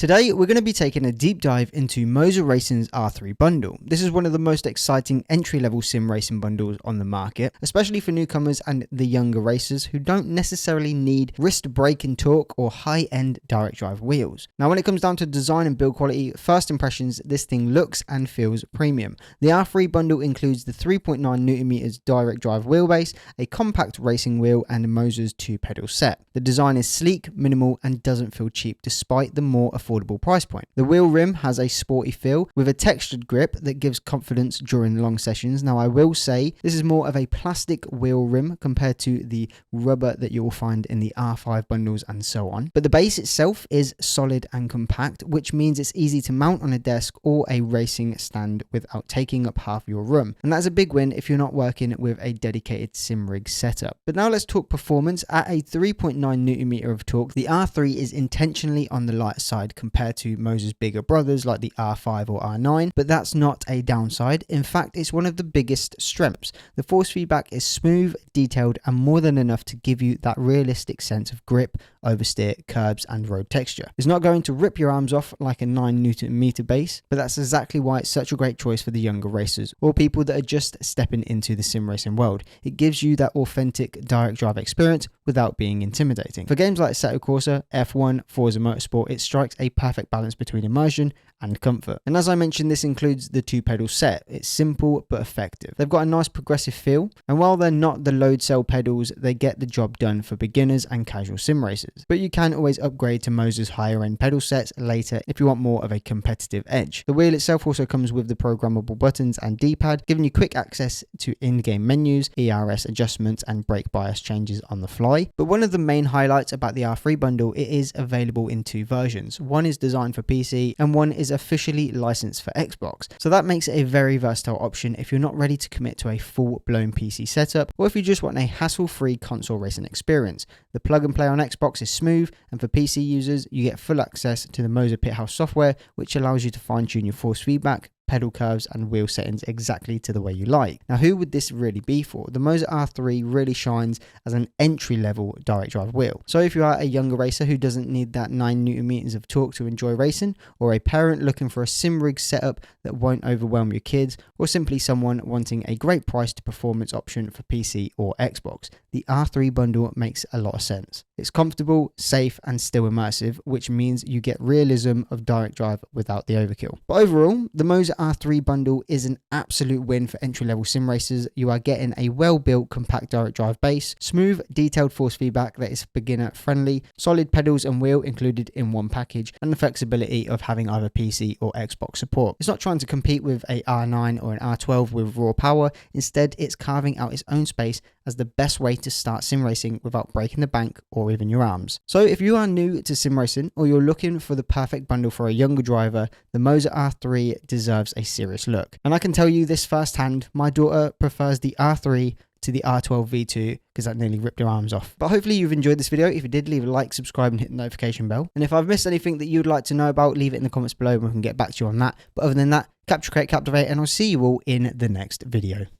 Today we're going to be taking a deep dive into MOZA Racing's R3 bundle. This is one of the most exciting entry-level sim racing bundles on the market, especially for newcomers and the younger racers who don't necessarily need wrist-breaking torque or high-end direct drive wheels. Now when it comes down to design and build quality, first impressions, this thing looks and feels premium. The R3 bundle includes the 3.9Nm direct drive wheelbase, a compact racing wheel and MOZA's 2-pedal set. The design is sleek, minimal and doesn't feel cheap despite the more affordable price point. The wheel rim has a sporty feel with a textured grip that gives confidence during long sessions. Now I will say this is more of a plastic wheel rim compared to the rubber that you will find in the R5 bundles and so on. But the base itself is solid and compact, which means it's easy to mount on a desk or a racing stand without taking up half your room. And that's a big win if you're not working with a dedicated sim rig setup. But now let's talk performance. At a 3.9Nm of torque, the R3 is intentionally on the lighter side compared to MOZA's bigger brothers like the R5 or R9, but that's not a downside. In fact, it's one of the biggest strengths. The force feedback is smooth, detailed, and more than enough to give you that realistic sense of grip, oversteer, curbs, and road texture. It's not going to rip your arms off like a 9Nm base, but that's exactly why it's such a great choice for the younger racers or people that are just stepping into the sim racing world. It gives you that authentic direct drive experience without being intimidating. For games like Assetto Corsa, F1, Forza Motorsport, it strikes a perfect balance between immersion and comfort. And as I mentioned, this includes the 2-pedal set. It's simple but effective. They've got a nice progressive feel, and while they're not the load cell pedals, they get the job done for beginners and casual sim racers. But you can always upgrade to MOZA's higher end pedal sets later if you want more of a competitive edge. The wheel itself also comes with the programmable buttons and D-pad, giving you quick access to in-game menus, ERS adjustments and brake bias changes on the fly. But one of the main highlights about the R3 bundle, it is available in 2 versions. One is designed for PC and one is officially licensed for Xbox. So that makes it a very versatile option if you're not ready to commit to a full-blown PC setup, or if you just want a hassle-free console racing experience. The plug and play on Xbox is smooth, and for PC users, you get full access to the MOZA Pithouse software, which allows you to fine-tune your force feedback, pedal curves and wheel settings exactly to the way you like. Now who would this really be for? The MOZA R3 really shines as an entry-level direct drive wheel. So if you are a younger racer who doesn't need that 9Nm of torque to enjoy racing, or a parent looking for a sim rig setup that won't overwhelm your kids, or simply someone wanting a great price to performance option for PC or Xbox, the R3 bundle makes a lot of sense. It's comfortable, safe and still immersive, which means you get realism of direct drive without the overkill. But overall, the MOZA R3 bundle is an absolute win for entry-level sim racers. You are getting a well-built compact direct drive base, smooth detailed force feedback that is beginner friendly, solid pedals and wheel included in one package, and the flexibility of having either PC or Xbox support. It's not trying to compete with a R9 or an R12 with raw power. Instead, it's carving out its own space as the best way to start sim racing without breaking the bank or even your arms. So if you are new to sim racing or you're looking for the perfect bundle for a younger driver, the MOZA R3 deserves a serious look. And I can tell you this firsthand, my daughter prefers the R3 to the R12 V2 because that nearly ripped her arms off. But hopefully you've enjoyed this video. If you did, leave a like, subscribe and hit the notification bell. And if I've missed anything that you'd like to know about, leave it in the comments below and we can get back to you on that. But other than that, capture, create, captivate, and I'll see you all in the next video.